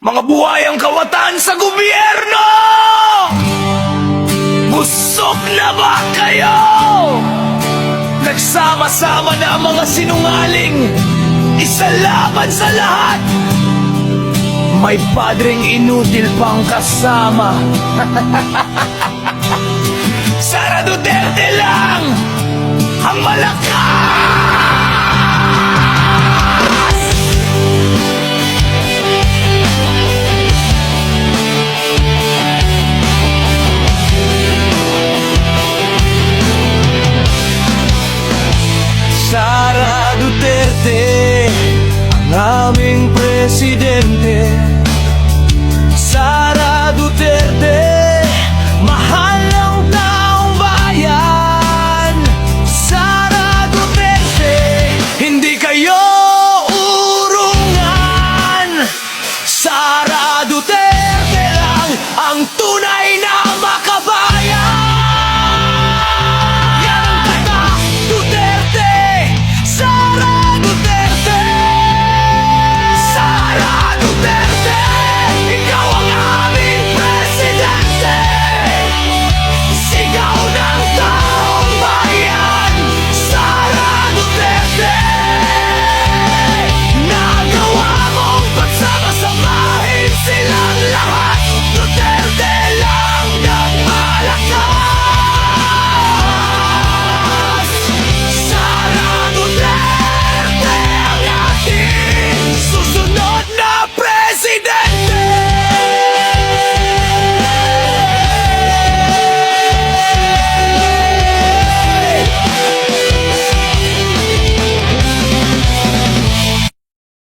Mga buhayang kawatan sa gobyerno! Busog na ba kayo? Nagsama-sama na ang mga sinungaling, isa laban sa lahat. May padring inutil pang kasama. Sara Duterte lang ang malakas! Sara Duterte, ang aming presidente. Sara Duterte, mahal ng taong bayan. Sara Duterte, hindi kayo urungan. Sara